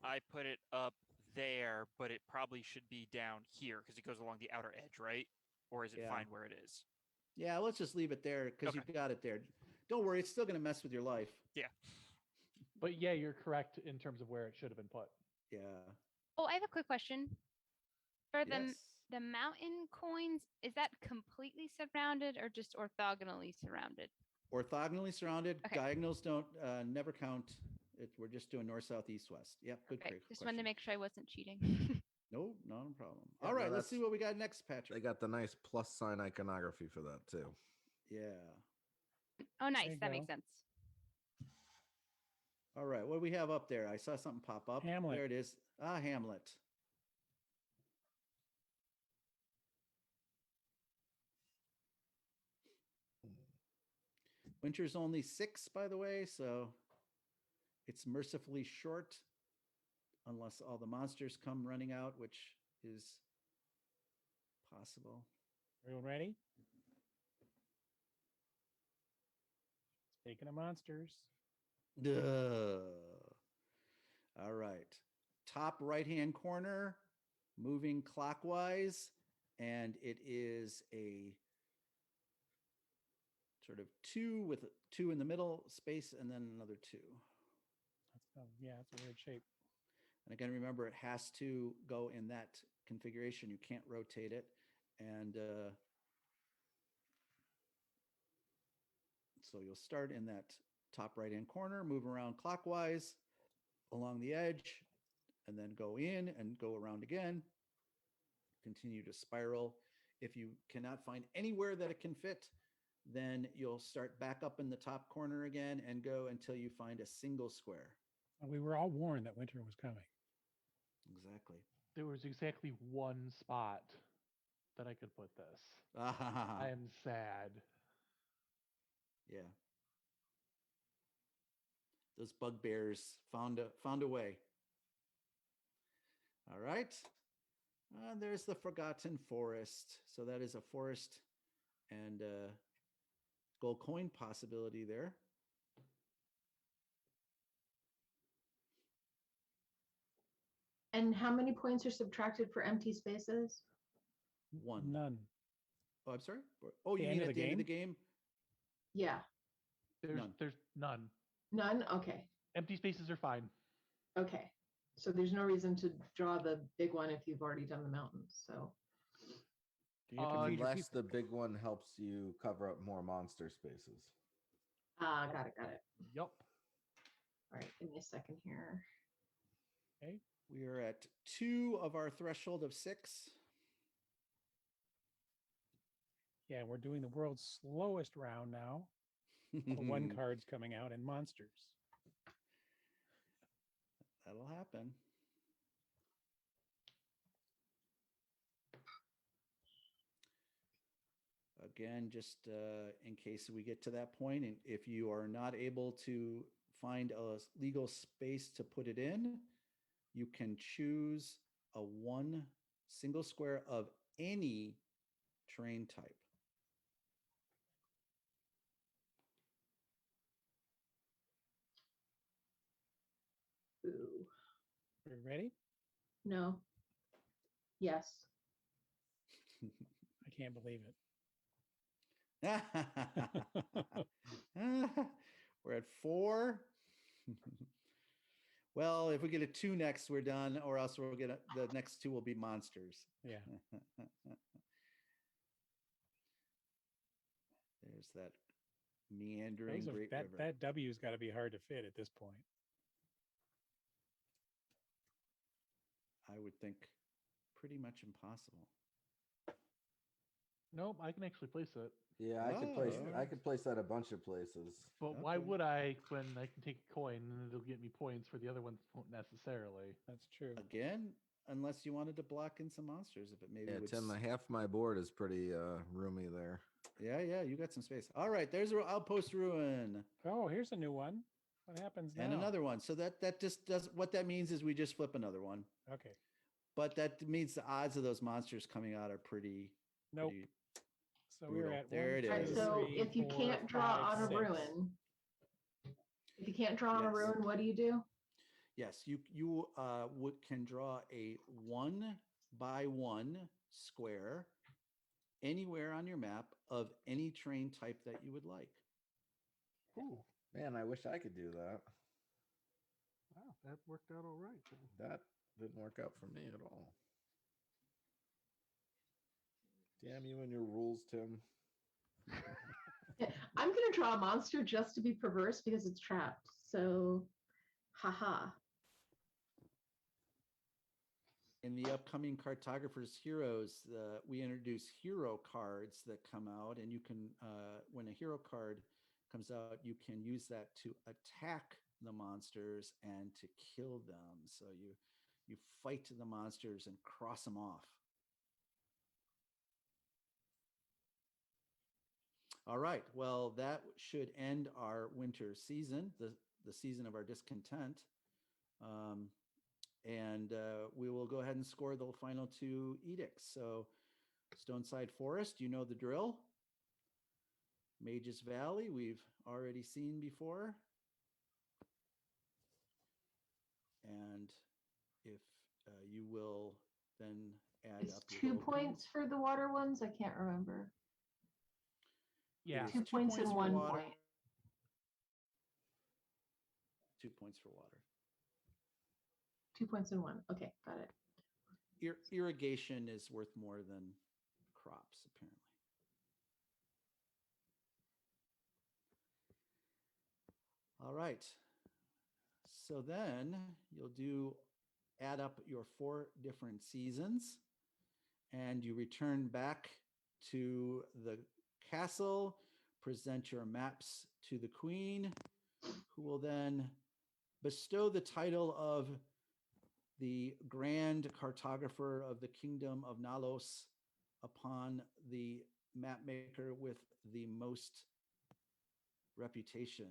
I put it up there, but it probably should be down here because it goes along the outer edge, right? Or is it Yeah. fine where it is? Yeah, let's just leave it there because Okay. you've got it there. Don't worry, it's still going to mess with your life. Yeah. But yeah, you're correct in terms of where it should have been put. Yeah. Oh, I have a quick question. For Yes. the mountain coins, is that completely surrounded or just orthogonally surrounded? Orthogonally surrounded. Okay. Diagonals don't never count. We're just doing north, south, east, west. Yep. Good. Okay, Great just wanted to question. make sure I wasn't cheating. No, not a problem. Yeah, All no, right, let's see that's- what we got next, They Patrick. got the nice plus sign iconography for that too. Yeah. Oh, nice. you That makes go. sense. All right, what do we have up there? I saw something pop up. Hamlet. There it is. Ah, Hamlet. Winter's only 6, by the way, so it's mercifully short unless all the monsters come running out, which is possible. Everyone ready? Speaking of monsters. Duh. All right. Top right-hand corner, moving clockwise, and it is a sort of 2 with a 2 in the middle space and then another 2. Yeah, it's a weird shape. And again, remember, it has to go in that configuration. You can't rotate it. And so you'll start in that top right-hand corner, move around clockwise along the edge, and then go in and go around again. Continue to spiral. If you cannot find anywhere that it can fit, then you'll start back up in the top corner again and go until you find a single square. We were all warned that winter was coming. Exactly. There was exactly one spot that I could put this. I am sad. Yeah. Those bugbears found a way. All right. There's the Forgotten Forest. So that is a forest and gold coin possibility there. And how many points are subtracted for empty spaces? 1. None. Oh, I'm sorry. Oh, you The mean end of at the the end of the game? game? Yeah, There's none. none? Okay, Empty spaces are fine. okay. So there's no reason to draw the big one if you've already done the mountains, so. Do you have to feed your Unless people? the big one helps you cover up more monster spaces. Got it. Yup. All right, give me a second here. Okay. We are at 2 of our threshold of 6. Yeah, we're doing the world's slowest round now. All 1 card's coming out and monsters. That'll happen. Again, just in case we get to that point, and if you are not able to find a legal space to put it in, you can choose a 1 single square of any terrain type. Ooh, Are you ready? no. Yes. I can't believe it. We're at 4. Well, if we get a 2 next, we're done, or else we'll get the next 2 will be monsters. Yeah. There's that meandering Those are, great that, river. that W's got to be hard to fit at this point. I would think pretty much impossible. Nope, I can actually place it. Yeah, I could place that a bunch of places. But why Okay. would I when I can take a coin and it'll get me points for the other ones won't necessarily? That's true. Again, unless you wanted to block in some monsters, if it maybe Yeah, would. Tim, half my board is pretty roomy there. Yeah, you got some space. All right, there's our outpost ruin. Oh, here's a new one. What happens now? And another one. So that just does what that means is we just flip another one. Okay. But that means the odds of those monsters coming out are pretty. Nope. pretty- So Brutal. we're at There it one, All right, is. two, so three, if you 4, can't draw 5, on a 6. ruin, what do you do? Yes, you can draw a 1 by 1 square anywhere on your map of any terrain type that you would like. Ooh, Man, I wish I could do that. Wow, that worked out all right. then. That didn't work out for me at all. Damn you and your rules, Tim. I'm gonna draw a monster just to be perverse because it's trapped. So, haha. In the upcoming Cartographers Heroes, we introduce hero cards that come out, and you can, when a hero card comes out, you can use that to attack the monsters and to kill them. So you fight the monsters and cross them off. All right. Well, that should end our winter season, the season of our discontent. And we will go ahead and score the final 2 edicts. So Stoneside Forest, you know the drill. Mages Valley, we've already seen before. And if you will then add It's up your 2 tokens. points for the water ones. I can't remember. Yeah. It is 2 points and for 1 water, point. 2 points for water. 2 points and 1. Okay, got it. Irrigation is worth more than crops, apparently. All right. So then you'll add up your 4 different seasons, and you return back to the castle, present your maps to the queen, who will then bestow the title of the Grand Cartographer of the Kingdom of Nalos upon the map maker with the most reputation.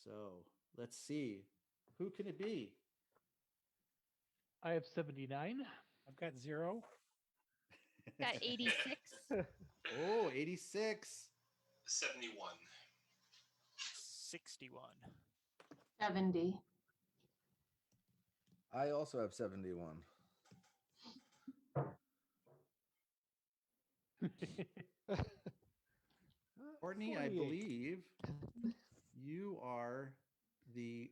So let's see. Who can it be? I have 79. I've got 0. Got 86. Oh, 86. 71. 61. 70. I also have 71. Courtney, I 48. believe you are the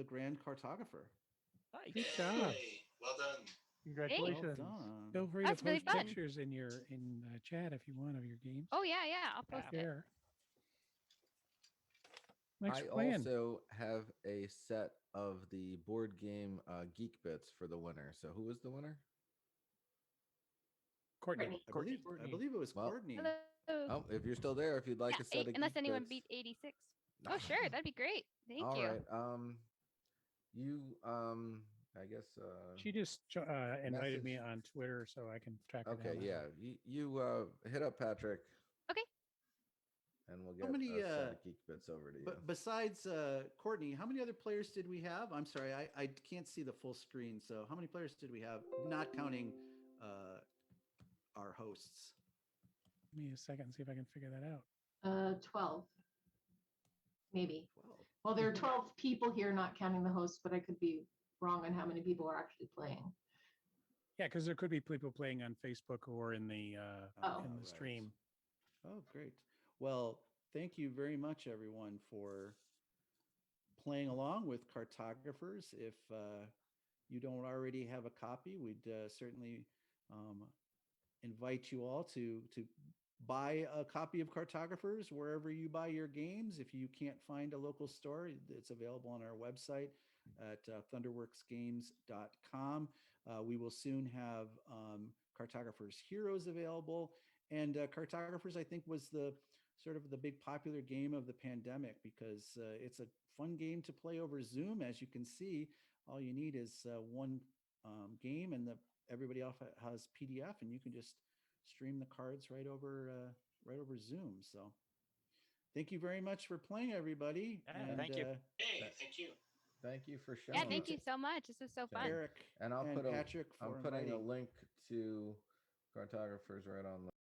grand cartographer. Nice. Good job. Hey, well done. Congratulations. Well done. Feel free That's to really post fun. pictures in chat if you want of your games. Oh yeah, I'll post it. There. Next I plan. also have a set of the board game Geek Bits for the winner. So who was the winner? Courtney. I believe it was Well, Courtney. Hello. Oh, if you're still there, if you'd like Yeah, a set of unless Geek anyone Bits. beat 86. Oh sure, that'd be great. Thank All you. right. You I guess She just invited me message- on Twitter so I can track her Okay, down. yeah. You hit up Patrick. Okay. And we'll How get many, a set of Geek Bits over to you. But besides Courtney, how many other players did we have? I'm sorry, I can't see the full screen. So how many players did we have, not counting our hosts? Give me a second and see if I can figure that out. 12. Maybe. 12. Well, there are 12 people here, not counting the host, but I could be wrong on how many people are actually playing. Yeah, because there could be people playing on Facebook or in the Oh. in the Right. stream. Oh, great. Well, thank you very much, everyone, for playing along with Cartographers. If you don't already have a copy, we'd certainly invite you all to buy a copy of Cartographers wherever you buy your games. If you can't find a local store, it's available on our website at thunderworksgames.com. We will soon have Cartographers Heroes available. And Cartographers, I think, was the sort of the big popular game of the pandemic because it's a fun game to play over Zoom. As you can see, all you need is one game, and everybody else has PDF, and you can just stream the cards right over Zoom. So thank you very much for playing, everybody. Yeah, And, thank you. Hey, thank you. Thank you for showing. Yeah, thank you so much. This was so fun. Eric And I'll and put Patrick for I'm putting a inviting. link to Cartographers right on the